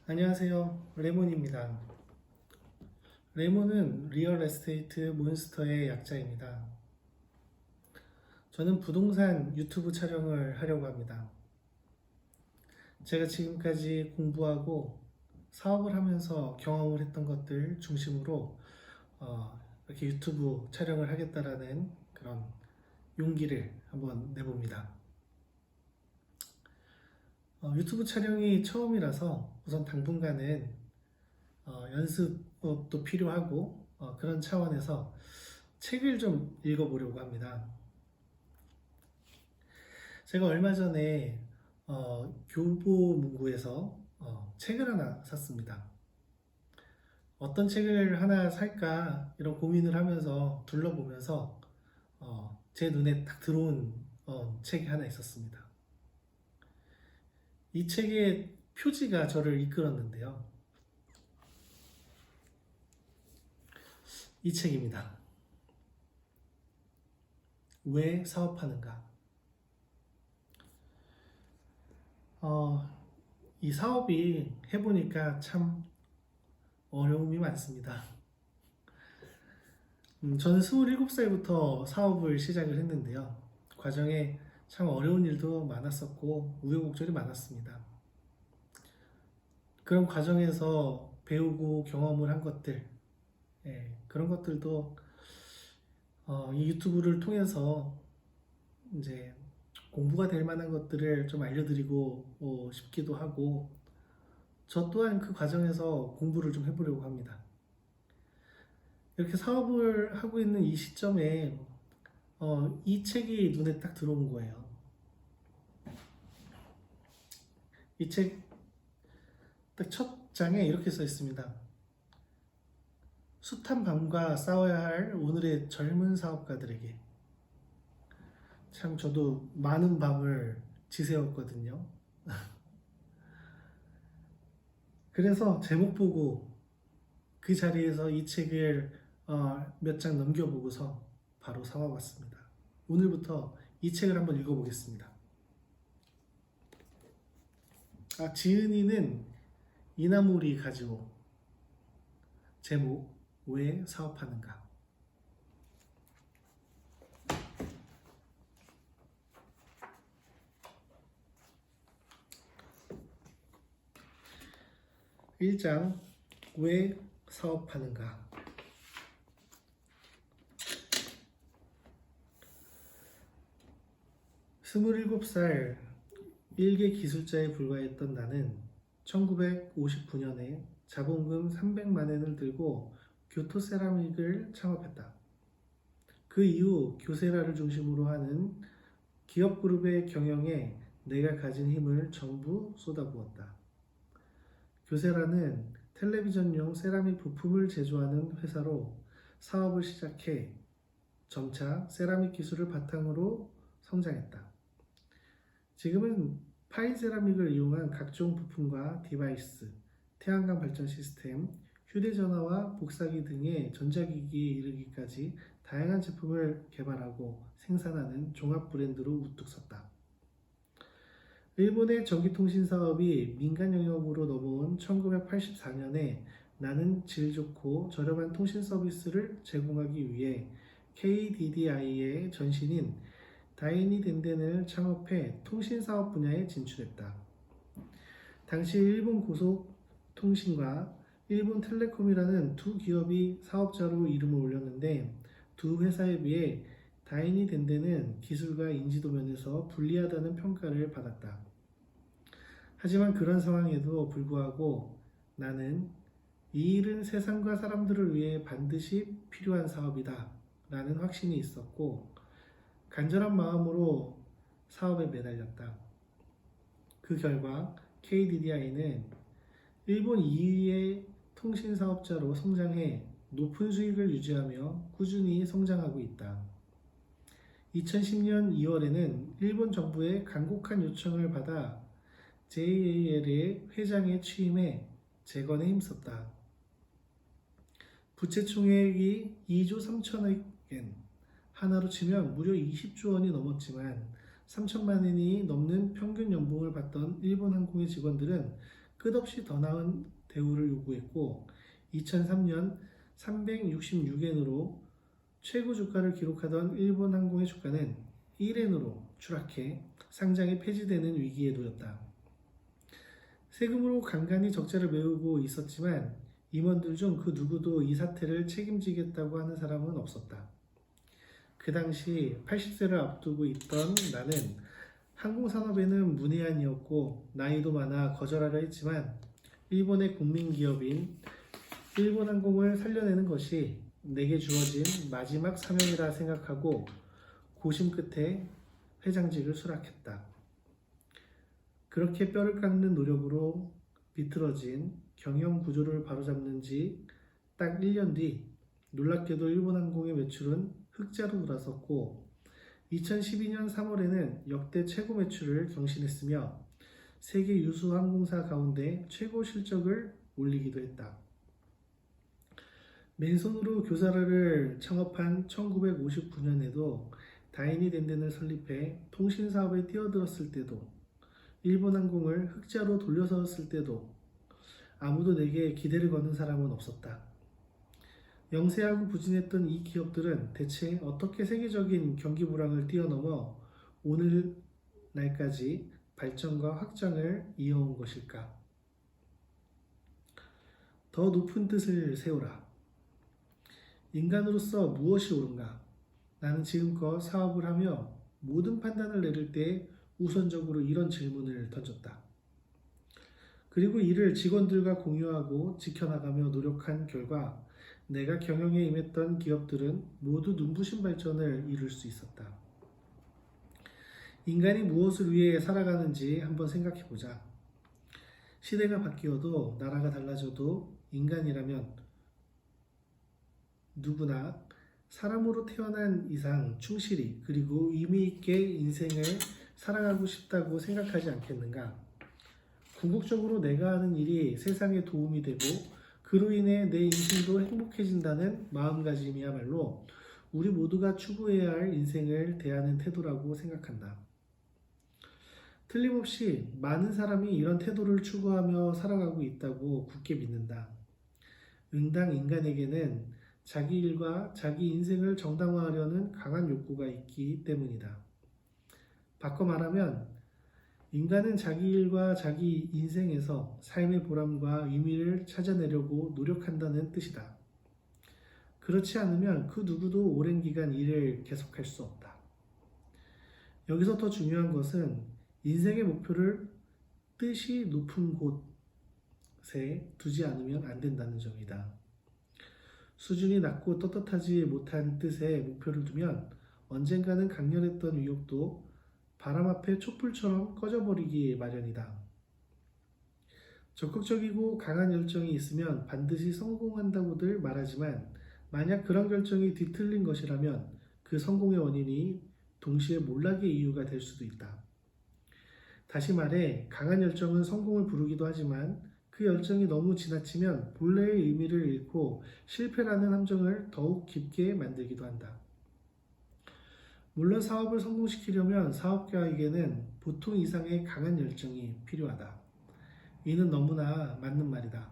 안녕하세요. 레몬입니다. 레몬은 리얼 에스테이트 몬스터의 약자입니다. 저는 부동산 유튜브 촬영을 하려고 합니다. 제가 지금까지 공부하고 사업을 하면서 경험을 했던 것들 중심으로 이렇게 유튜브 촬영을 하겠다라는 그런 용기를 한번 내봅니다. 유튜브 촬영이 처음이라서 우선 당분간은 연습도 필요하고 그런 차원에서 책을 좀 읽어보려고 합니다. 제가 얼마 전에 교보문고에서 책을 하나 샀습니다. 어떤 책을 하나 살까 이런 고민을 하면서 둘러보면서 제 눈에 딱 들어온 책이 하나 있었습니다. 이 책의 표지가 저를 이끌었는데요. 이 책입니다. 왜 사업하는가? 이 사업이 해보니까 참 어려움이 많습니다. 저는 27살부터 사업을 시작을 했는데요. 과정에 참 어려운 일도 많았었고 우여곡절이 많았습니다. 그런 과정에서 배우고 경험을 한 것들, 그런 것들도 이 유튜브를 통해서 이제 공부가 될 만한 것들을 좀 알려드리고 싶기도 하고 저 또한 그 과정에서 공부를 좀 해보려고 합니다. 이렇게 사업을 하고 있는 이 시점에 이 책이 눈에 딱 들어온 거예요. 이 책 딱 첫 장에 이렇게 써 있습니다. 숱한 밤과 싸워야 할 오늘의 젊은 사업가들에게. 참 저도 많은 밤을 지새웠거든요. 그래서 제목 보고 그 자리에서 이 책을 몇 장 넘겨보고서 바로 사와봤습니다. 오늘부터 이 책을 한번 읽어보겠습니다. 지은이는 이나무리 가지고. 제목 왜 사업하는가? (1장) 왜 사업하는가? 27살 일개 기술자에 불과했던 나는 1959년에 자본금 300만 엔을 들고 교토 세라믹을 창업했다. 그 이후 교세라를 중심으로 하는 기업 그룹의 경영에 내가 가진 힘을 전부 쏟아부었다. 교세라는 텔레비전용 세라믹 부품을 제조하는 회사로 사업을 시작해 점차 세라믹 기술을 바탕으로 성장했다. 지금은 파인 세라믹을 이용한 각종 부품과 디바이스, 태양광 발전 시스템, 휴대전화와 복사기 등의 전자기기에 이르기까지 다양한 제품을 개발하고 생산하는 종합 브랜드로 우뚝 섰다. 일본의 전기통신 사업이 민간 영역으로 넘어온 1984년에 나는 질 좋고 저렴한 통신 서비스를 제공하기 위해 KDDI의 전신인 다이니 덴덴을 창업해 통신사업 분야에 진출했다. 당시 일본 고속통신과 일본 텔레콤이라는 두 기업이 사업자로 이름을 올렸는데 두 회사에 비해 다이니 덴덴은 기술과 인지도 면에서 불리하다는 평가를 받았다. 하지만 그런 상황에도 불구하고 나는 이 일은 세상과 사람들을 위해 반드시 필요한 사업이다 라는 확신이 있었고 간절한 마음으로 사업에 매달렸다. 그 결과 KDDI는 일본 2위의 통신 사업자로 성장해 높은 수익을 유지하며 꾸준히 성장하고 있다. 2010년 2월에는 일본 정부의 간곡한 요청을 받아 JAL의 회장에 취임해 재건에 힘썼다. 부채 총액이 2조 3천억 엔, 하나로 치면 무려 20조 원이 넘었지만 3천만 엔이 넘는 평균 연봉을 받던 일본 항공의 직원들은 끝없이 더 나은 대우를 요구했고 2003년 366엔으로 최고 주가를 기록하던 일본 항공의 주가는 1엔으로 추락해 상장이 폐지되는 위기에 놓였다. 세금으로 간간히 적자를 메우고 있었지만 임원들 중 그 누구도 이 사태를 책임지겠다고 하는 사람은 없었다. 그 당시 80세를 앞두고 있던 나는 항공산업에는 문외한이었고 나이도 많아 거절하려 했지만 일본의 국민기업인 일본항공을 살려내는 것이 내게 주어진 마지막 사명이라 생각하고 고심 끝에 회장직을 수락했다. 그렇게 뼈를 깎는 노력으로 비틀어진 경영 구조를 바로잡는 지 딱 1년 뒤 놀랍게도 일본항공의 매출은 흑자로 돌아섰고 2012년 3월에는 역대 최고 매출을 경신했으며 세계 유수 항공사 가운데 최고 실적을 올리기도 했다. 맨손으로 교사를 창업한 1959년에도 다이니 덴덴을 설립해 통신사업에 뛰어들었을 때도 일본항공을 흑자로 돌려서었을 때도 아무도 내게 기대를 거는 사람은 없었다. 영세하고 부진했던 이 기업들은 대체 어떻게 세계적인 경기 불황을 뛰어넘어 오늘날까지 발전과 확장을 이어온 것일까? 더 높은 뜻을 세우라. 인간으로서 무엇이 옳은가? 나는 지금껏 사업을 하며 모든 판단을 내릴 때 우선적으로 이런 질문을 던졌다. 그리고 이를 직원들과 공유하고 지켜나가며 노력한 결과 내가 경영에 임했던 기업들은 모두 눈부신 발전을 이룰 수 있었다. 인간이 무엇을 위해 살아가는지 한번 생각해보자. 시대가 바뀌어도 나라가 달라져도 인간이라면 누구나 사람으로 태어난 이상 충실히 그리고 의미 있게 인생을 살아가고 싶다고 생각하지 않겠는가? 궁극적으로 내가 하는 일이 세상에 도움이 되고 그로 인해 내 인생도 행복해진다는 마음가짐이야말로 우리 모두가 추구해야 할 인생을 대하는 태도라고 생각한다. 틀림없이 많은 사람이 이런 태도를 추구하며 살아가고 있다고 굳게 믿는다. 응당 인간에게는 자기 일과 자기 인생을 정당화하려는 강한 욕구가 있기 때문이다. 바꿔 말하면 인간은 자기 일과 자기 인생에서 삶의 보람과 의미를 찾아내려고 노력한다는 뜻이다. 그렇지 않으면 그 누구도 오랜 기간 일을 계속할 수 없다. 여기서 더 중요한 것은 인생의 목표를 뜻이 높은 곳에 두지 않으면 안 된다는 점이다. 수준이 낮고 떳떳하지 못한 뜻에 목표를 두면 언젠가는 강렬했던 의욕도 바람 앞에 촛불처럼 꺼져버리기 마련이다. 적극적이고 강한 열정이 있으면 반드시 성공한다고들 말하지만 만약 그런 결정이 뒤틀린 것이라면 그 성공의 원인이 동시에 몰락의 이유가 될 수도 있다. 다시 말해 강한 열정은 성공을 부르기도 하지만 그 열정이 너무 지나치면 본래의 의미를 잃고 실패라는 함정을 더욱 깊게 만들기도 한다. 물론 사업을 성공시키려면 사업가에게는 보통 이상의 강한 열정이 필요하다. 이는 너무나 맞는 말이다.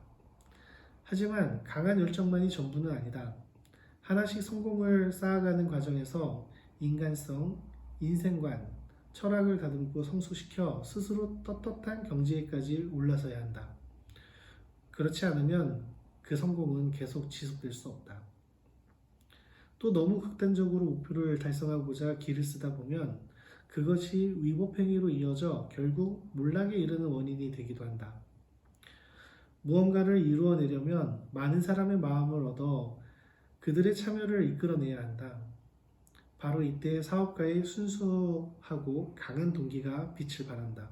하지만 강한 열정만이 전부는 아니다. 하나씩 성공을 쌓아가는 과정에서 인간성, 인생관, 철학을 다듬고 성숙시켜 스스로 떳떳한 경지에까지 올라서야 한다. 그렇지 않으면 그 성공은 계속 지속될 수 없다. 또 너무 극단적으로 목표를 달성하고자 기를 쓰다 보면 그것이 위법행위로 이어져 결국 몰락에 이르는 원인이 되기도 한다. 무언가를 이루어내려면 많은 사람의 마음을 얻어 그들의 참여를 이끌어내야 한다. 바로 이때 사업가의 순수하고 강한 동기가 빛을 발한다.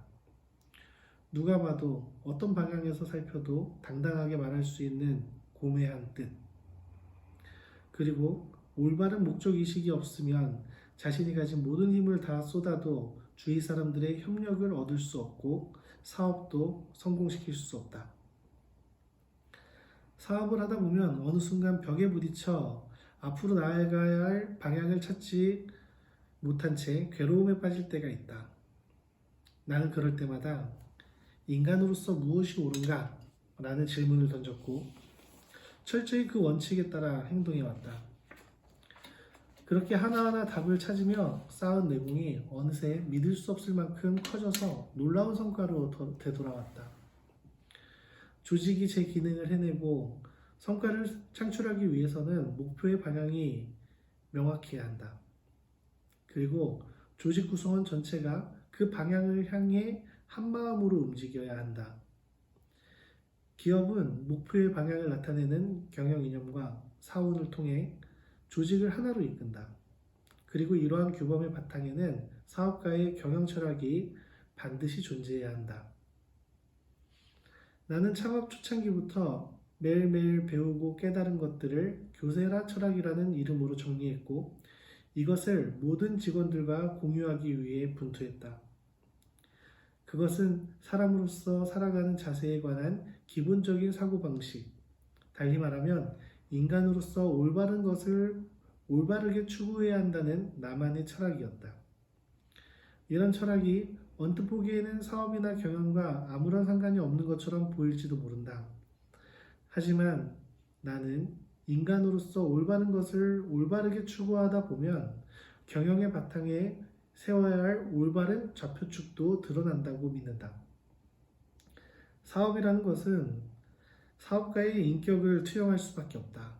누가 봐도 어떤 방향에서 살펴도 당당하게 말할 수 있는 고매한 뜻. 그리고 올바른 목적의식이 없으면 자신이 가진 모든 힘을 다 쏟아도 주위 사람들의 협력을 얻을 수 없고 사업도 성공시킬 수 없다. 사업을 하다 보면 어느 순간 벽에 부딪혀 앞으로 나아가야 할 방향을 찾지 못한 채 괴로움에 빠질 때가 있다. 나는 그럴 때마다 인간으로서 무엇이 옳은가? 라는 질문을 던졌고 철저히 그 원칙에 따라 행동해왔다. 그렇게 하나하나 답을 찾으며 쌓은 내공이 어느새 믿을 수 없을 만큼 커져서 놀라운 성과로 되돌아왔다. 조직이 제 기능을 해내고 성과를 창출하기 위해서는 목표의 방향이 명확해야 한다. 그리고 조직 구성원 전체가 그 방향을 향해 한마음으로 움직여야 한다. 기업은 목표의 방향을 나타내는 경영 이념과 사원을 통해 조직을 하나로 이끈다. 그리고 이러한 규범의 바탕에는 사업가의 경영 철학이 반드시 존재해야 한다. 나는 창업 초창기부터 매일매일 배우고 깨달은 것들을 교세라 철학이라는 이름으로 정리했고 이것을 모든 직원들과 공유하기 위해 분투했다. 그것은 사람으로서 살아가는 자세에 관한 기본적인 사고방식, 달리 말하면 인간으로서 올바른 것을 올바르게 추구해야 한다는 나만의 철학이었다. 이런 철학이 언뜻 보기에는 사업이나 경영과 아무런 상관이 없는 것처럼 보일지도 모른다. 하지만 나는 인간으로서 올바른 것을 올바르게 추구하다 보면 경영의 바탕에 세워야 할 올바른 좌표축도 드러난다고 믿는다. 사업이라는 것은 사업가의 인격을 투영할 수밖에 없다.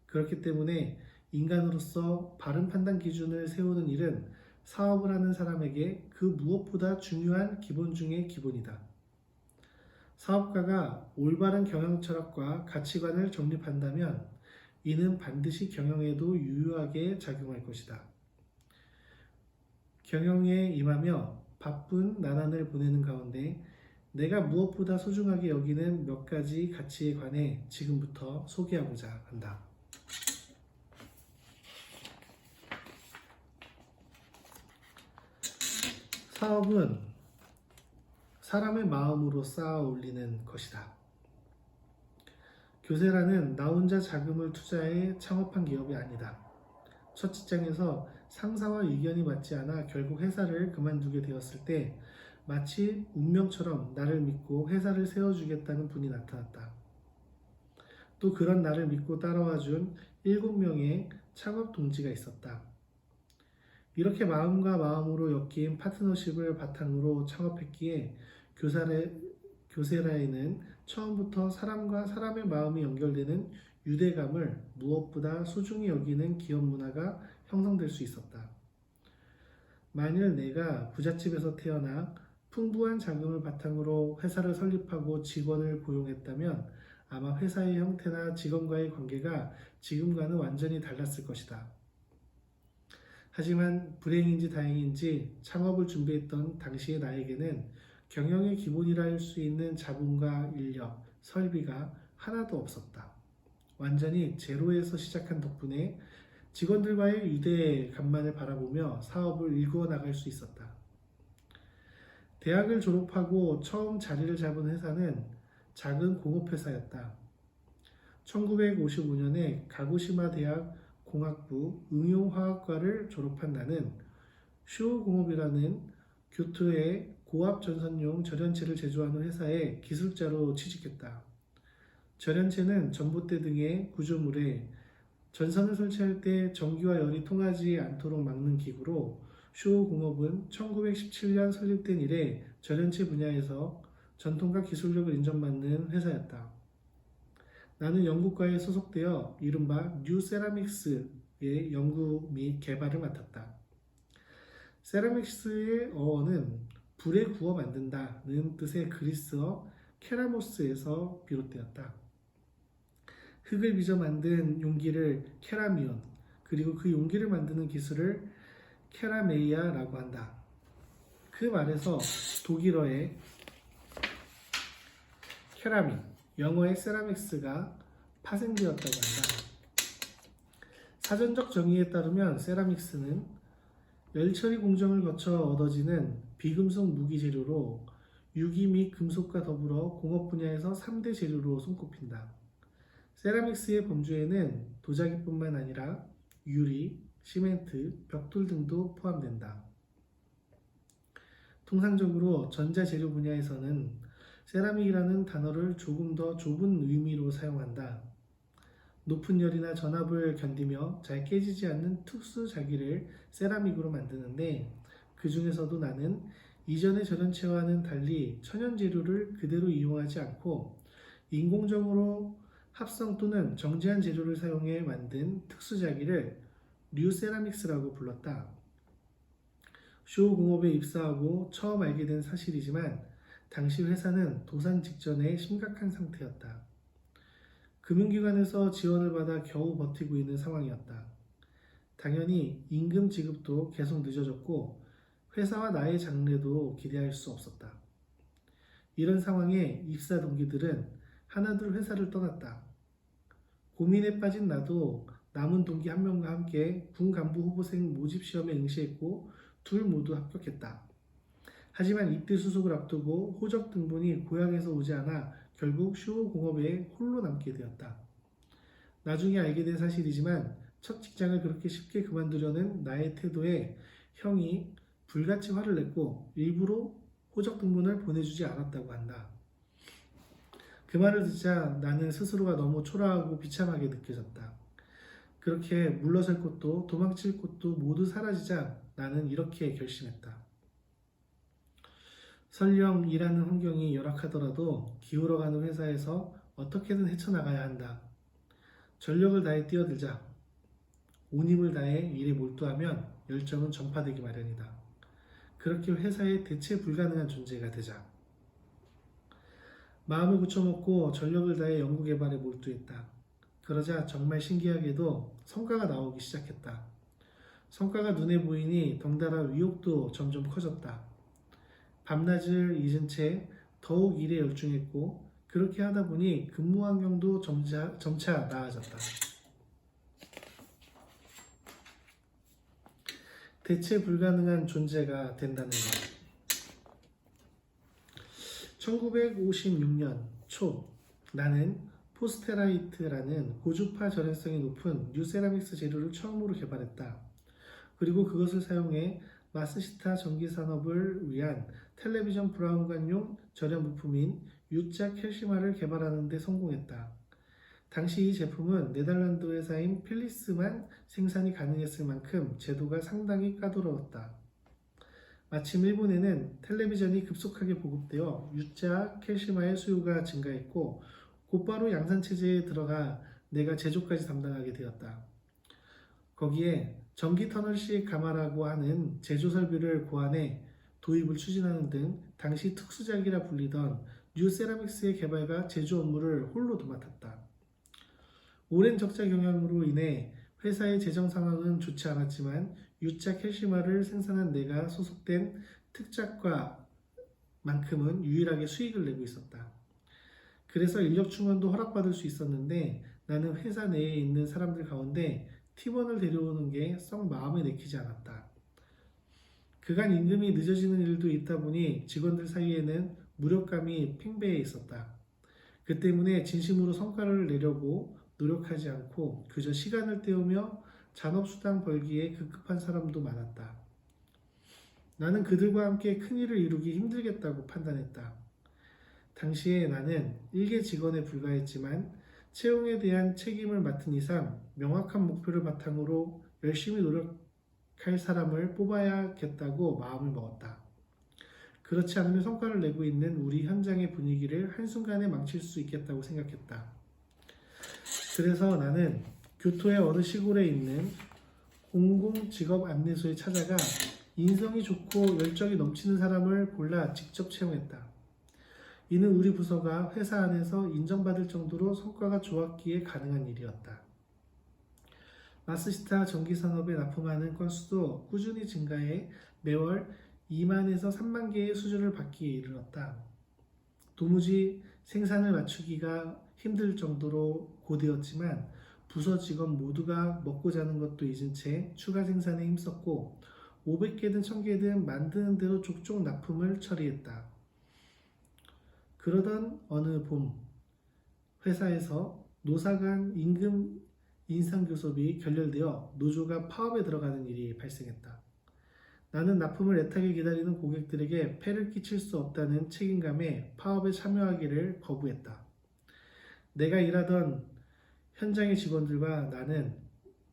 그렇기 때문에 인간으로서 바른 판단 기준을 세우는 일은 사업을 하는 사람에게 그 무엇보다 중요한 기본 중의 기본이다. 사업가가 올바른 경영 철학과 가치관을 정립한다면 이는 반드시 경영에도 유효하게 작용할 것이다. 경영에 임하며 바쁜 나날을 보내는 가운데 내가 무엇보다 소중하게 여기는 몇 가지 가치에 관해 지금부터 소개하고자 한다. 사업은 사람의 마음으로 쌓아 올리는 것이다. 교세라는 나 혼자 자금을 투자해 창업한 기업이 아니다. 첫 직장에서 상사와 의견이 맞지 않아 결국 회사를 그만두게 되었을 때 마치 운명처럼 나를 믿고 회사를 세워주겠다는 분이 나타났다. 또 그런 나를 믿고 따라와 준 7명의 창업 동지가 있었다. 이렇게 마음과 마음으로 엮인 파트너십을 바탕으로 창업했기에 교세라에는 처음부터 사람과 사람의 마음이 연결되는 유대감을 무엇보다 소중히 여기는 기업 문화가 형성될 수 있었다. 만일 내가 부잣집에서 태어나 풍부한 자금을 바탕으로 회사를 설립하고 직원을 고용했다면 아마 회사의 형태나 직원과의 관계가 지금과는 완전히 달랐을 것이다. 하지만 불행인지 다행인지 창업을 준비했던 당시의 나에게는 경영의 기본이라 할 수 있는 자본과 인력, 설비가 하나도 없었다. 완전히 제로에서 시작한 덕분에 직원들과의 유대감만을 바라보며 사업을 일구어 나갈 수 있었다. 대학을 졸업하고 처음 자리를 잡은 회사는 작은 공업회사였다. 1955년에 가고시마 대학 공학부 응용화학과를 졸업한 나는 쇼공업이라는 교토의 고압 전선용 절연체를 제조하는 회사에 기술자로 취직했다. 절연체는 전봇대 등의 구조물에 전선을 설치할 때 전기와 열이 통하지 않도록 막는 기구로 쇼공업은 1917년 설립된 이래 절연체 분야에서 전통과 기술력을 인정받는 회사였다. 나는 영국과에 소속되어 이른바 뉴 세라믹스의 연구 및 개발을 맡았다. 세라믹스의 어원은 불에 구워 만든다는 뜻의 그리스어 케라모스에서 비롯되었다. 흙을 빚어 만든 용기를 케라미온, 그리고 그 용기를 만드는 기술을 케라메이아라고 한다. 그 말에서 독일어의 케라민, 영어의 세라믹스가 파생되었다고 한다. 사전적 정의에 따르면 세라믹스는 열처리 공정을 거쳐 얻어지는 비금속 무기 재료로 유기 및 금속과 더불어 공업 분야에서 3대 재료로 손꼽힌다. 세라믹스의 범주에는 도자기뿐만 아니라 유리, 시멘트, 벽돌 등도 포함된다. 통상적으로 전자재료 분야에서는 세라믹이라는 단어를 조금 더 좁은 의미로 사용한다. 높은 열이나 전압을 견디며 잘 깨지지 않는 특수 자기를 세라믹으로 만드는데, 그 중에서도 나는 이전의 절연체와는 달리 천연 재료를 그대로 이용하지 않고 인공적으로 합성 또는 정제한 재료를 사용해 만든 특수 자기를 뉴세라믹스라고 불렀다. 쇼공업에 입사하고 처음 알게 된 사실이지만 당시 회사는 도산 직전의 심각한 상태였다. 금융기관에서 지원을 받아 겨우 버티고 있는 상황이었다. 당연히 임금 지급도 계속 늦어졌고 회사와 나의 장래도 기대할 수 없었다. 이런 상황에 입사 동기들은 하나둘 회사를 떠났다. 고민에 빠진 나도 남은 동기 한 명과 함께 군 간부 후보생 모집 시험에 응시했고 둘 모두 합격했다. 하지만 입대 수속을 앞두고 호적 등본이 고향에서 오지 않아 결국 쇼공업에 홀로 남게 되었다. 나중에 알게 된 사실이지만 첫 직장을 그렇게 쉽게 그만두려는 나의 태도에 형이 불같이 화를 냈고 일부러 호적 등본을 보내주지 않았다고 한다. 그 말을 듣자 나는 스스로가 너무 초라하고 비참하게 느껴졌다. 그렇게 물러설 곳도 도망칠 곳도 모두 사라지자 나는 이렇게 결심했다. 설령 일하는 환경이 열악하더라도 기울어가는 회사에서 어떻게든 헤쳐나가야 한다. 전력을 다해 뛰어들자. 온 힘을 다해 일에 몰두하면 열정은 전파되기 마련이다. 그렇게 회사의 대체 불가능한 존재가 되자. 마음을 굳혀먹고 전력을 다해 연구개발에 몰두했다. 그러자 정말 신기하게도 성과가 나오기 시작했다. 성과가 눈에 보이니 덩달아 위욕도 점점 커졌다. 밤낮을 잊은 채 더욱 일에 열중했고 그렇게 하다 보니 근무 환경도 점차 나아졌다. 대체 불가능한 존재가 된다는 것. 1956년 초 나는 포스테라이트라는 고주파 절연성이 높은 뉴세라믹스 재료를 처음으로 개발했다. 그리고 그것을 사용해 마스시타 전기산업을 위한 텔레비전 브라운관용 절연 부품인 U자 캘시마를 개발하는 데 성공했다. 당시 이 제품은 네덜란드 회사인 필리스만 생산이 가능했을 만큼 제도가 상당히 까다로웠다. 마침 일본에는 텔레비전이 급속하게 보급되어 U자 캘시마의 수요가 증가했고 곧바로 양산체제에 들어가 내가 제조까지 담당하게 되었다. 거기에 전기터널식 가마라고 하는 제조 설비를 고안해 도입을 추진하는 등 당시 특수작이라 불리던 뉴세라믹스의 개발과 제조 업무를 홀로 도맡았다. 오랜 적자 경영으로 인해 회사의 재정 상황은 좋지 않았지만 U자 캘시마를 생산한 내가 소속된 특작과만큼은 유일하게 수익을 내고 있었다. 그래서 인력 충원도 허락받을 수 있었는데 나는 회사 내에 있는 사람들 가운데 팀원을 데려오는 게 썩 마음에 내키지 않았다. 그간 임금이 늦어지는 일도 있다 보니 직원들 사이에는 무력감이 팽배해 있었다. 그 때문에 진심으로 성과를 내려고 노력하지 않고 그저 시간을 때우며 잔업수당 벌기에 급급한 사람도 많았다. 나는 그들과 함께 큰일을 이루기 힘들겠다고 판단했다. 당시에 나는 일개 직원에 불과했지만 채용에 대한 책임을 맡은 이상 명확한 목표를 바탕으로 열심히 노력할 사람을 뽑아야겠다고 마음을 먹었다. 그렇지 않으면 성과를 내고 있는 우리 현장의 분위기를 한순간에 망칠 수 있겠다고 생각했다. 그래서 나는 교토의 어느 시골에 있는 공공직업 안내소에 찾아가 인성이 좋고 열정이 넘치는 사람을 골라 직접 채용했다. 이는 우리 부서가 회사 안에서 인정받을 정도로 성과가 좋았기에 가능한 일이었다. 마스시타 전기산업에 납품하는 건수도 꾸준히 증가해 매월 2만에서 3만 개의 수주를 받기에 이르렀다. 도무지 생산을 맞추기가 힘들 정도로 고되었지만 부서 직원 모두가 먹고 자는 것도 잊은 채 추가 생산에 힘썼고 500개든 1000개든 만드는 대로 족족 납품을 처리했다. 그러던 어느 봄 회사에서 노사 간 임금 인상 교섭이 결렬되어 노조가 파업에 들어가는 일이 발생했다. 나는 납품을 애타게 기다리는 고객들에게 폐를 끼칠 수 없다는 책임감에 파업에 참여하기를 거부했다. 내가 일하던 현장의 직원들과 나는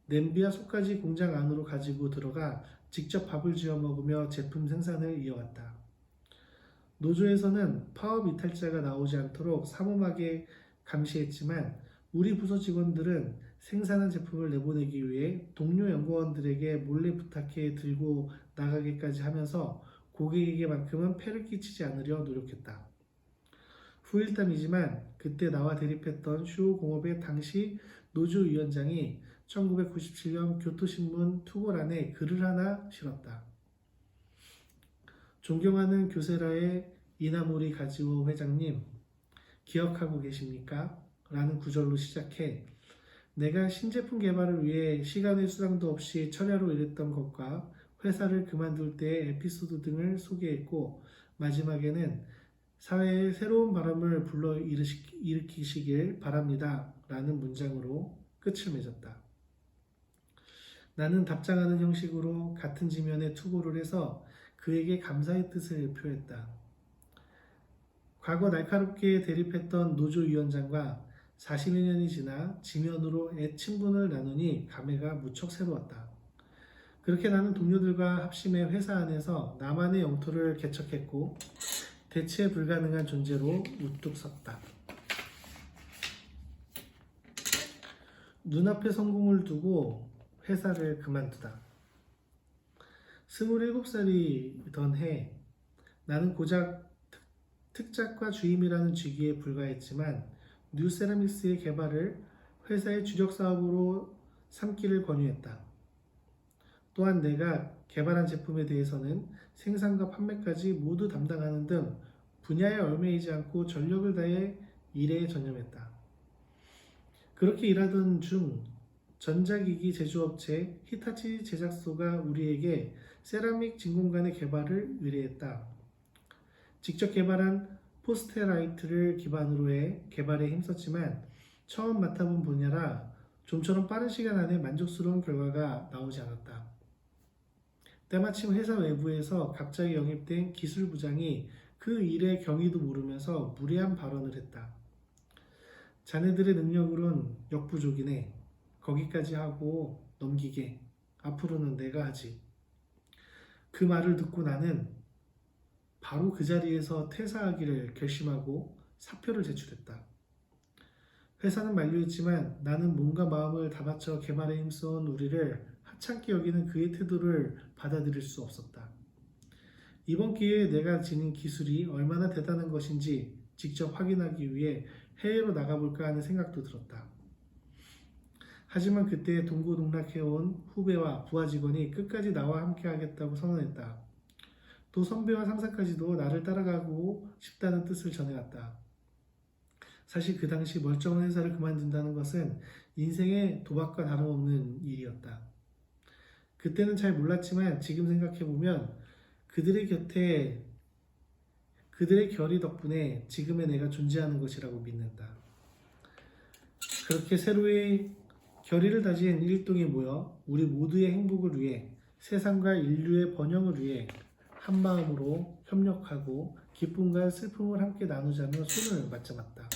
냄비와 솥까지 공장 안으로 가지고 들어가 직접 밥을 지어 먹으며 제품 생산을 이어왔다. 노조에서는 파업 이탈자가 나오지 않도록 삼엄하게 감시했지만 우리 부서 직원들은 생산한 제품을 내보내기 위해 동료 연구원들에게 몰래 부탁해 들고 나가게까지 하면서 고객에게만큼은 폐를 끼치지 않으려 노력했다. 후일담이지만 그때 나와 대립했던 슈호공업의 당시 노조위원장이 1997년 교토신문 투고란에 글을 하나 실었다. 존경하는 교세라의 이나모리 가지오 회장님, 기억하고 계십니까? 라는 구절로 시작해 내가 신제품 개발을 위해 시간의 수당도 없이 철야로 일했던 것과 회사를 그만둘 때의 에피소드 등을 소개했고 마지막에는 사회에 새로운 바람을 불러 일으키시길 바랍니다. 라는 문장으로 끝을 맺었다. 나는 답장하는 형식으로 같은 지면에 투고를 해서 그에게 감사의 뜻을 표했다. 과거 날카롭게 대립했던 노조위원장과 40여 년이 지나 지면으로 애친분을 나누니 감회가 무척 새로웠다. 그렇게 나는 동료들과 합심해 회사 안에서 나만의 영토를 개척했고 대체 불가능한 존재로 우뚝 섰다. 눈앞에 성공을 두고 회사를 그만두다. 27살이던 해 나는 고작 특작과 주임이라는 직위에 불과했지만 뉴세라믹스의 개발을 회사의 주력 사업으로 삼기를 권유했다. 또한 내가 개발한 제품에 대해서는 생산과 판매까지 모두 담당하는 등 분야에 얽매이지 않고 전력을 다해 일에 전념했다. 그렇게 일하던 중 전자기기 제조업체 히타치 제작소가 우리에게 세라믹 진공관의 개발을 의뢰했다. 직접 개발한 포스테라이트를 기반으로 해 개발에 힘썼지만 처음 맡아본 분야라 좀처럼 빠른 시간 안에 만족스러운 결과가 나오지 않았다. 때마침 회사 외부에서 갑자기 영입된 기술부장이 그 일의 경위도 모르면서 무례한 발언을 했다. 자네들의 능력으론 역부족이네. 거기까지 하고 넘기게. 앞으로는 내가 하지. 그 말을 듣고 나는 바로 그 자리에서 퇴사하기를 결심하고 사표를 제출했다. 회사는 만류했지만 나는 몸과 마음을 다 바쳐 개발에 힘써온 우리를 하찮게 여기는 그의 태도를 받아들일 수 없었다. 이번 기회에 내가 지닌 기술이 얼마나 대단한 것인지 직접 확인하기 위해 해외로 나가볼까 하는 생각도 들었다. 하지만 그때 동고동락해온 후배와 부하 직원이 끝까지 나와 함께 하겠다고 선언했다. 또 선배와 상사까지도 나를 따라가고 싶다는 뜻을 전해왔다. 사실 그 당시 멀쩡한 회사를 그만둔다는 것은 인생의 도박과 다름없는 일이었다. 그때는 잘 몰랐지만 지금 생각해보면 그들의 결의 덕분에 지금의 내가 존재하는 것이라고 믿는다. 그렇게 새로의 결의를 다진 일동이 모여 우리 모두의 행복을 위해 세상과 인류의 번영을 위해 한 마음으로 협력하고 기쁨과 슬픔을 함께 나누자며 손을 맞잡았다.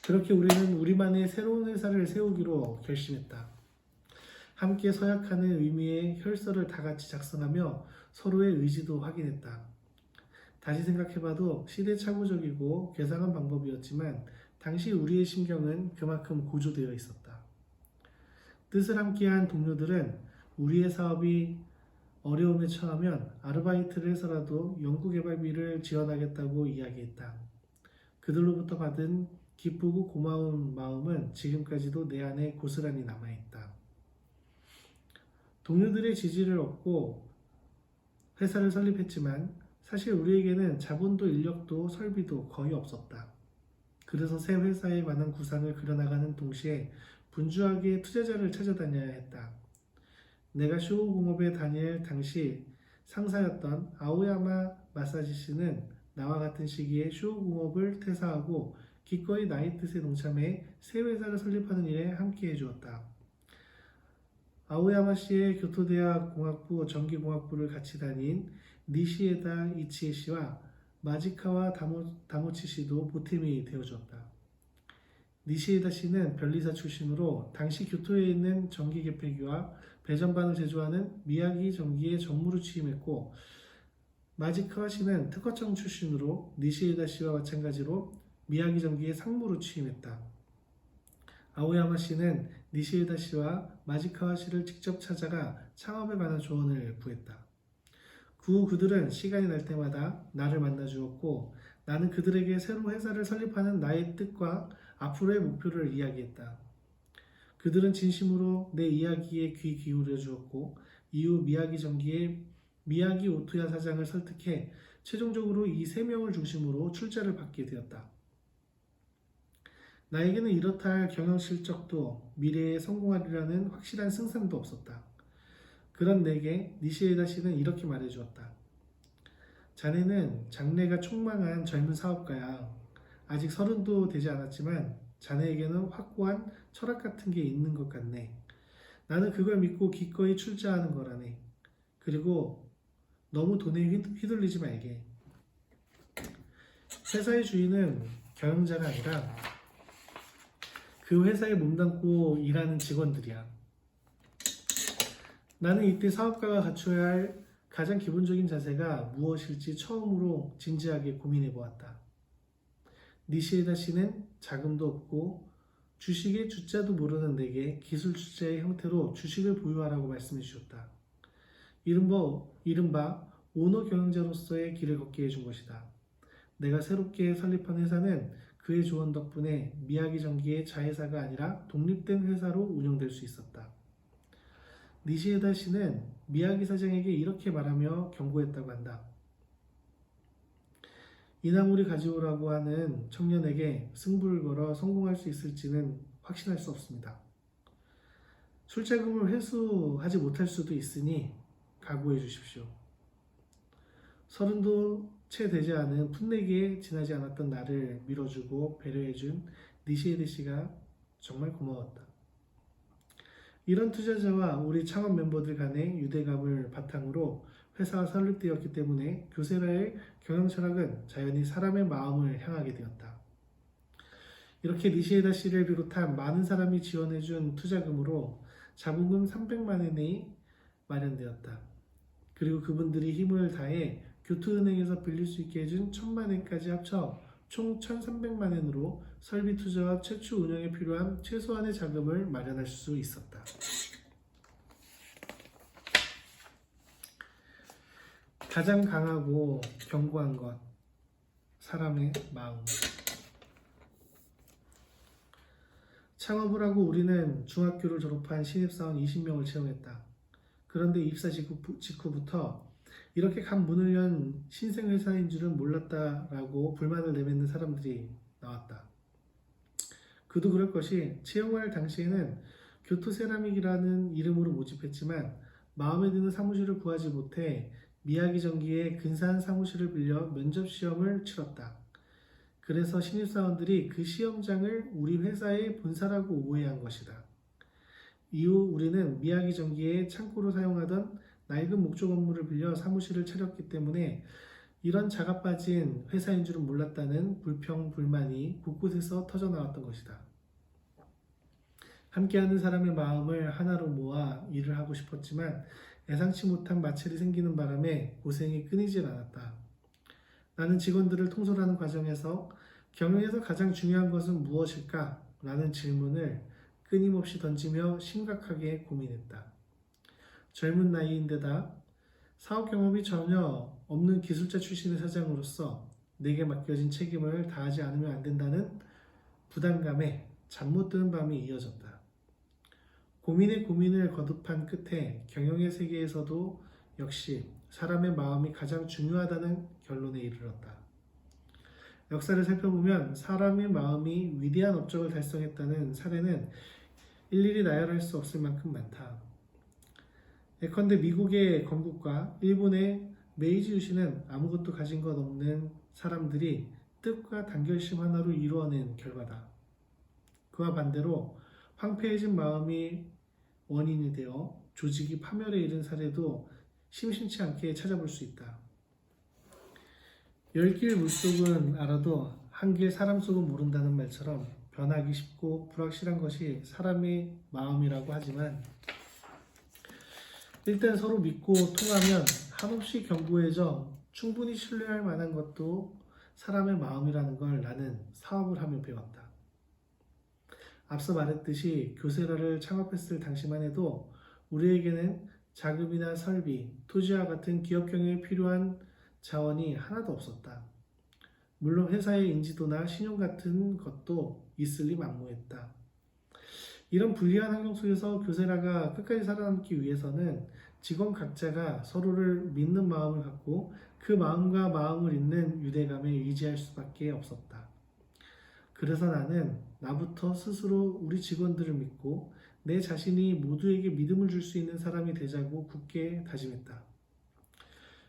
그렇게 우리는 우리만의 새로운 회사를 세우기로 결심했다. 함께 서약하는 의미의 혈서를 다 같이 작성하며 서로의 의지도 확인했다. 다시 생각해봐도 시대착오적이고 괴상한 방법이었지만 당시 우리의 심경은 그만큼 고조되어 있었다. 뜻을 함께한 동료들은 우리의 사업이 어려움에 처하면 아르바이트를 해서라도 연구개발비를 지원하겠다고 이야기했다. 그들로부터 받은 기쁘고 고마운 마음은 지금까지도 내 안에 고스란히 남아있다. 동료들의 지지를 얻고 회사를 설립했지만 사실 우리에게는 자본도 인력도 설비도 거의 없었다. 그래서 새 회사에 관한 구상을 그려나가는 동시에 분주하게 투자자를 찾아다녀야 했다. 내가 쇼호공업에 다닐 당시 상사였던 아오야마 마사지 씨는 나와 같은 시기에 쇼호공업을 퇴사하고 기꺼이 나의 뜻에 동참해 새 회사를 설립하는 일에 함께 해주었다. 아오야마 시의 교토대학 공학부 전기공학부를 같이 다닌 니시에다 이치에 씨와 마지카와 다모치 씨도 보탬이 되어주었다. 니시에다 씨는 변리사 출신으로 당시 교토에 있는 전기계폐기와 배전반을 제조하는 미야기 전기의 전무로 취임했고, 마지카와 씨는 특허청 출신으로 니시에다 씨와 마찬가지로 미야기 전기의 상무로 취임했다. 아오야마 씨는 니시에다 씨와 마지카와 씨를 직접 찾아가 창업에 관한 조언을 구했다. 그 후 그들은 시간이 날 때마다 나를 만나 주었고, 나는 그들에게 새로 회사를 설립하는 나의 뜻과 앞으로의 목표를 이야기했다. 그들은 진심으로 내 이야기에 귀 기울여 주었고, 이후 미야기 전기의 미야기 오토야 사장을 설득해 최종적으로 이 세 명을 중심으로 출자를 받게 되었다. 나에게는 이렇다 할 경영 실적도 미래에 성공하리라는 확실한 승산도 없었다. 그런 내게 니시에다 씨는 이렇게 말해주었다. 자네는 장래가 촉망한 젊은 사업가야. 아직 30도 되지 않았지만 자네에게는 확고한 철학 같은 게 있는 것 같네. 나는 그걸 믿고 기꺼이 출자하는 거라네. 그리고 너무 돈에 휘둘리지 말게. 회사의 주인은 경영자가 아니라 그 회사에 몸담고 일하는 직원들이야. 나는 이때 사업가가 갖춰야 할 가장 기본적인 자세가 무엇일지 처음으로 진지하게 고민해 보았다. 니시에다 씨는 자금도 없고 주식의 주자도 모르는 내게 기술 주자의 형태로 주식을 보유하라고 말씀해 주셨다. 이른바 오너 경영자로서의 길을 걷게 해준 것이다. 내가 새롭게 설립한 회사는 그의 조언 덕분에 미야기 전기의 자회사가 아니라 독립된 회사로 운영될 수 있었다. 니시에다 씨는 미야기 사장에게 이렇게 말하며 경고했다고 한다. 이나무리 가져오라고 하는 청년에게 승부를 걸어 성공할 수 있을지는 확신할 수 없습니다. 출자금을 회수하지 못할 수도 있으니 각오해 주십시오. 30도 채 되지 않은 풋내기에 지나지 않았던 나를 밀어주고 배려해준 니시에다 씨가 정말 고마웠다. 이런 투자자와 우리 창업 멤버들 간의 유대감을 바탕으로 회사가 설립되었기 때문에 교세라의 경영 철학은 자연히 사람의 마음을 향하게 되었다. 이렇게 니시에다 씨를 비롯한 많은 사람이 지원해준 투자금으로 자본금 300만 엔이 마련되었다. 그리고 그분들이 힘을 다해 교토은행에서 빌릴 수 있게 해준 1000만 엔까지 합쳐 총 1300만 엔으로 설비 투자와 최초 운영에 필요한 최소한의 자금을 마련할 수 있었다. 가장 강하고 견고한 것, 사람의 마음. 창업을 하고 우리는 중학교를 졸업한 신입사원 20명을 채용했다. 그런데 입사 직후부터 이렇게 간 문을 연 신생회사인 줄은 몰랐다라고 불만을 내뱉는 사람들이 나왔다. 그도 그럴 것이 채용할 당시에는 교토세라믹이라는 이름으로 모집했지만 마음에 드는 사무실을 구하지 못해 미야기 전기의 근사한 사무실을 빌려 면접 시험을 치렀다. 그래서 신입사원들이 그 시험장을 우리 회사의 본사라고 오해한 것이다. 이후 우리는 미야기 전기의 창고로 사용하던 낡은 목조 건물을 빌려 사무실을 차렸기 때문에 이런 자가 빠진 회사인 줄은 몰랐다는 불평, 불만이 곳곳에서 터져나왔던 것이다. 함께하는 사람의 마음을 하나로 모아 일을 하고 싶었지만 예상치 못한 마찰이 생기는 바람에 고생이 끊이질 않았다. 나는 직원들을 통솔하는 과정에서 경영에서 가장 중요한 것은 무엇일까? 라는 질문을 끊임없이 던지며 심각하게 고민했다. 젊은 나이인데다 사업 경험이 전혀 없는 기술자 출신의 사장으로서 내게 맡겨진 책임을 다하지 않으면 안 된다는 부담감에 잠 못 드는 밤이 이어졌다. 고민의 고민을 거듭한 끝에 경영의 세계에서도 역시 사람의 마음이 가장 중요하다는 결론에 이르렀다. 역사를 살펴보면 사람의 마음이 위대한 업적을 달성했다는 사례는 일일이 나열할 수 없을 만큼 많다. 예컨대 미국의 건국과 일본의 메이지 유신은 아무것도 가진 것 없는 사람들이 뜻과 단결심 하나로 이루어낸 결과다. 그와 반대로 황폐해진 마음이 원인이 되어 조직이 파멸에 이른 사례도 심심치 않게 찾아볼 수 있다. 열 길 물속은 알아도 한 길 사람 속은 모른다는 말처럼 변하기 쉽고 불확실한 것이 사람의 마음이라고 하지만 일단 서로 믿고 통하면 한없이 견고해져 충분히 신뢰할 만한 것도 사람의 마음이라는 걸 나는 사업을 하며 배웠다. 앞서 말했듯이 교세라를 창업했을 당시만 해도 우리에게는 자금이나 설비, 토지와 같은 기업 경영에 필요한 자원이 하나도 없었다. 물론 회사의 인지도나 신용 같은 것도 있을 리 만무했다. 이런 불리한 환경 속에서 교세라가 끝까지 살아남기 위해서는 직원 각자가 서로를 믿는 마음을 갖고 그 마음과 마음을 잇는 유대감에 의지할 수밖에 없었다. 그래서 나는 나부터 스스로 우리 직원들을 믿고 내 자신이 모두에게 믿음을 줄 수 있는 사람이 되자고 굳게 다짐했다.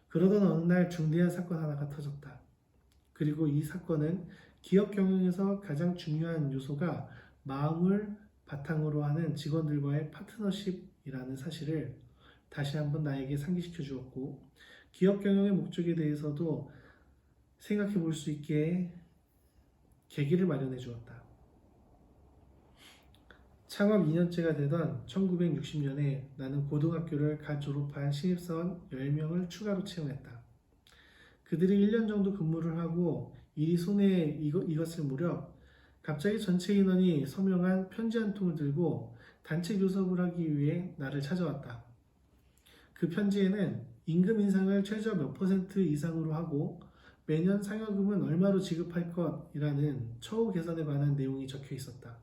그러던 어느 날 중대한 사건 하나가 터졌다. 그리고 이 사건은 기업 경영에서 가장 중요한 요소가 마음을 바탕으로 하는 직원들과의 파트너십이라는 사실을 다시 한번 나에게 상기시켜 주었고, 기업 경영의 목적에 대해서도 생각해 볼 수 있게 계기를 마련해 주었다. 창업 2년째가 되던 1960년에 나는 고등학교를 갓 졸업한 신입사원 10명을 추가로 채용했다. 그들이 1년 정도 근무를 하고 일이 손에 익었을 무렵 갑자기 전체 인원이 서명한 편지 한 통을 들고 단체 교섭을 하기 위해 나를 찾아왔다. 그 편지에는 임금 인상을 최저 몇 % 이상으로 하고 매년 상여금은 얼마로 지급할 것이라는 처우 개선에 관한 내용이 적혀 있었다.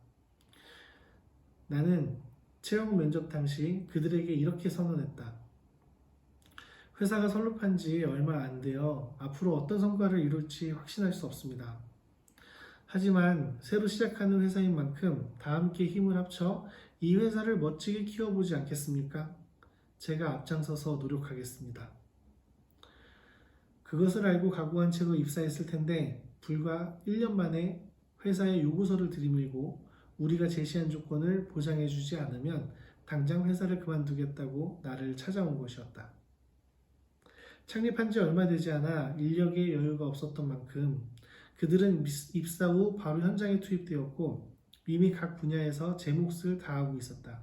나는 채용 면접 당시 그들에게 이렇게 선언했다. 회사가 설립한 지 얼마 안 되어 앞으로 어떤 성과를 이룰지 확신할 수 없습니다. 하지만 새로 시작하는 회사인 만큼 다 함께 힘을 합쳐 이 회사를 멋지게 키워보지 않겠습니까? 제가 앞장서서 노력하겠습니다. 그것을 알고 각오한 채로 입사했을 텐데 불과 1년 만에 회사에 요구서를 들이밀고 우리가 제시한 조건을 보장해주지 않으면 당장 회사를 그만두겠다고 나를 찾아온 것이었다. 창립한 지 얼마 되지 않아 인력의 여유가 없었던 만큼 그들은 입사 후 바로 현장에 투입되었고 이미 각 분야에서 제 몫을 다하고 있었다.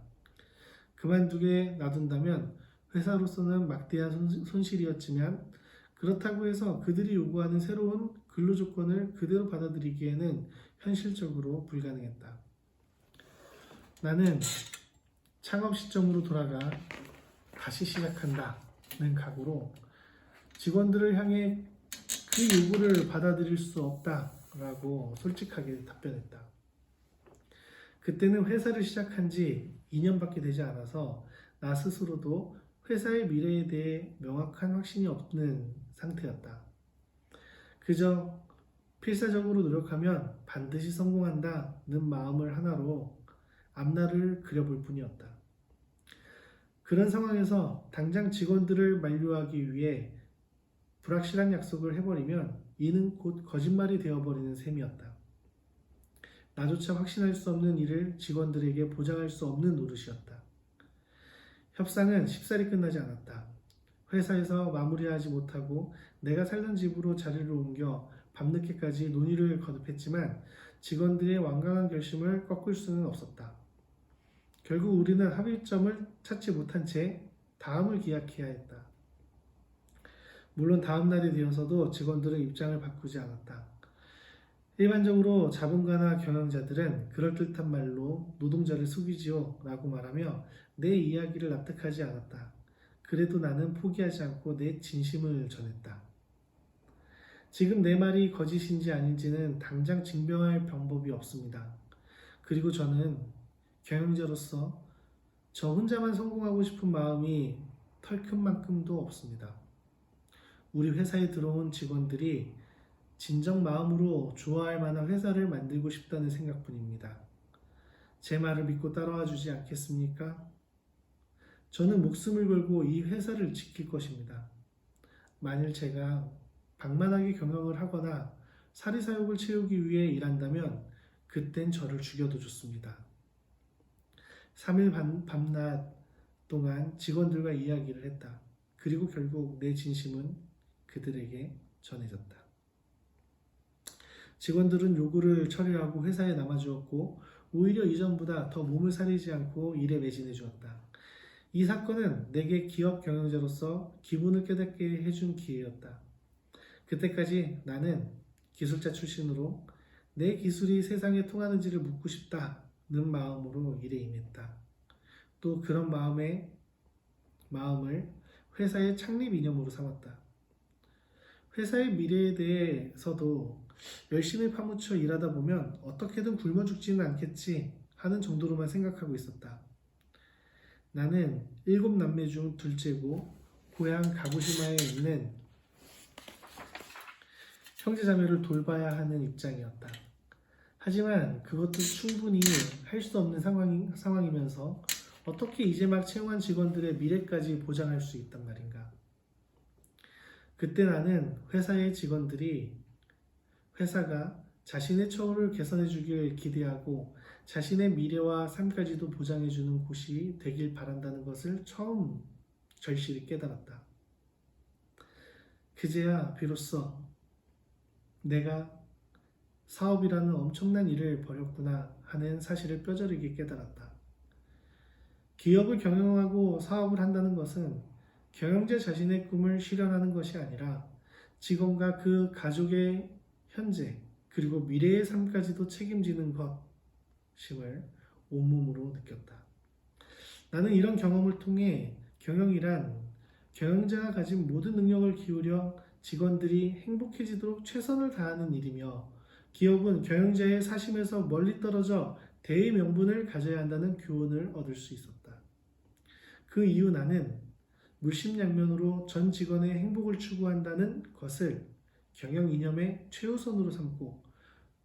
그만두게 놔둔다면 회사로서는 막대한 손실이었지만 그렇다고 해서 그들이 요구하는 새로운 근로 조건을 그대로 받아들이기에는 현실적으로 불가능했다. 나는 창업 시점으로 돌아가 다시 시작한다는 각오로 직원들을 향해 그 요구를 받아들일 수 없다라고 솔직하게 답변했다. 그때는 회사를 시작한 지 2년밖에 되지 않아서 나 스스로도 회사의 미래에 대해 명확한 확신이 없는 상태였다. 그저 필사적으로 노력하면 반드시 성공한다는 마음을 하나로 앞날을 그려볼 뿐이었다. 그런 상황에서 당장 직원들을 만류하기 위해 불확실한 약속을 해버리면 이는 곧 거짓말이 되어버리는 셈이었다. 나조차 확신할 수 없는 일을 직원들에게 보장할 수 없는 노릇이었다. 협상은 쉽사리 끝나지 않았다. 회사에서 마무리하지 못하고 내가 살던 집으로 자리를 옮겨 밤늦게까지 논의를 거듭했지만 직원들의 완강한 결심을 꺾을 수는 없었다. 결국 우리는 합의점을 찾지 못한 채 다음을 기약해야 했다. 물론 다음 날이 되어서도 직원들은 입장을 바꾸지 않았다. 일반적으로 자본가나 경영자들은 그럴듯한 말로 노동자를 속이지요 라고 말하며 내 이야기를 납득하지 않았다. 그래도 나는 포기하지 않고 내 진심을 전했다. 지금 내 말이 거짓인지 아닌지는 당장 증명할 방법이 없습니다. 그리고 저는 경영자로서 저 혼자만 성공하고 싶은 마음이 털큰만큼도 없습니다. 우리 회사에 들어온 직원들이 진정 마음으로 좋아할 만한 회사를 만들고 싶다는 생각뿐입니다. 제 말을 믿고 따라와 주지 않겠습니까? 저는 목숨을 걸고 이 회사를 지킬 것입니다. 만일 제가 방만하게 경영을 하거나 사리사욕을 채우기 위해 일한다면 그땐 저를 죽여도 좋습니다. 3일 밤낮 동안 직원들과 이야기를 했다. 그리고 결국 내 진심은 그들에게 전해졌다. 직원들은 요구를 처리하고 회사에 남아주었고 오히려 이전보다 더 몸을 사리지 않고 일에 매진해 주었다. 이 사건은 내게 기업 경영자로서 기분을 깨닫게 해준 기회였다. 그때까지 나는 기술자 출신으로 내 기술이 세상에 통하는지를 묻고 싶다는 마음으로 일에 임했다. 또 그런 마음을 회사의 창립 이념으로 삼았다. 회사의 미래에 대해서도 열심히 파묻혀 일하다 보면 어떻게든 굶어 죽지는 않겠지 하는 정도로만 생각하고 있었다. 나는 7남매 중 둘째고 고향 가부시마에 있는 형제자매를 돌봐야 하는 입장이었다. 하지만 그것도 충분히 할 수 없는 상황이면서 어떻게 이제 막 채용한 직원들의 미래까지 보장할 수 있단 말인가. 그때 나는 회사의 직원들이 회사가 자신의 처우를 개선해 주길 기대하고 자신의 미래와 삶까지도 보장해 주는 곳이 되길 바란다는 것을 처음 절실히 깨달았다. 그제야 비로소 내가 사업이라는 엄청난 일을 벌였구나 하는 사실을 뼈저리게 깨달았다. 기업을 경영하고 사업을 한다는 것은 경영자 자신의 꿈을 실현하는 것이 아니라 직원과 그 가족의 현재 그리고 미래의 삶까지도 책임지는 것임을 온몸으로 느꼈다. 나는 이런 경험을 통해 경영이란 경영자가 가진 모든 능력을 기울여 직원들이 행복해지도록 최선을 다하는 일이며 기업은 경영자의 사심에서 멀리 떨어져 대의 명분을 가져야 한다는 교훈을 얻을 수 있었다. 그 이후 나는 물심양면으로 전 직원의 행복을 추구한다는 것을 경영 이념의 최우선으로 삼고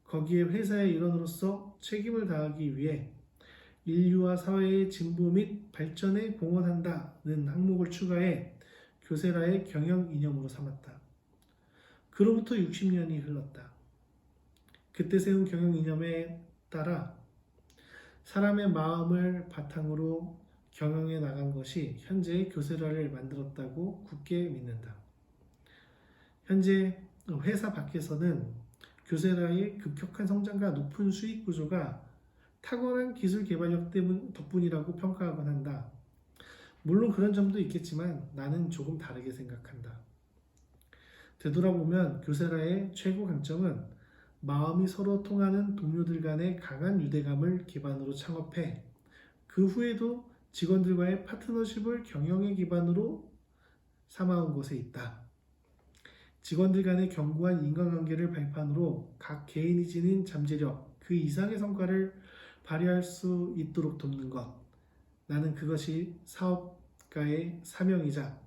거기에 회사의 일원으로서 책임을 다하기 위해 인류와 사회의 진보 및 발전에 공헌한다는 항목을 추가해 교세라의 경영 이념으로 삼았다. 그로부터 60년이 흘렀다. 그때 세운 경영 이념에 따라 사람의 마음을 바탕으로 경영해 나간 것이 현재의 교세라를 만들었다고 굳게 믿는다. 현재 회사 밖에서는 교세라의 급격한 성장과 높은 수익 구조가 탁월한 기술 개발력 덕분이라고 평가하곤 한다. 물론 그런 점도 있겠지만 나는 조금 다르게 생각한다. 되돌아보면 교세라의 최고 강점은 마음이 서로 통하는 동료들 간의 강한 유대감을 기반으로 창업해 그 후에도 직원들과의 파트너십을 경영의 기반으로 삼아온 것에 있다. 직원들 간의 견고한 인간관계를 발판으로 각 개인이 지닌 잠재력, 그 이상의 성과를 발휘할 수 있도록 돕는 것. 나는 그것이 사업가의 사명이자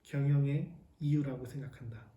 경영의 이유라고 생각한다.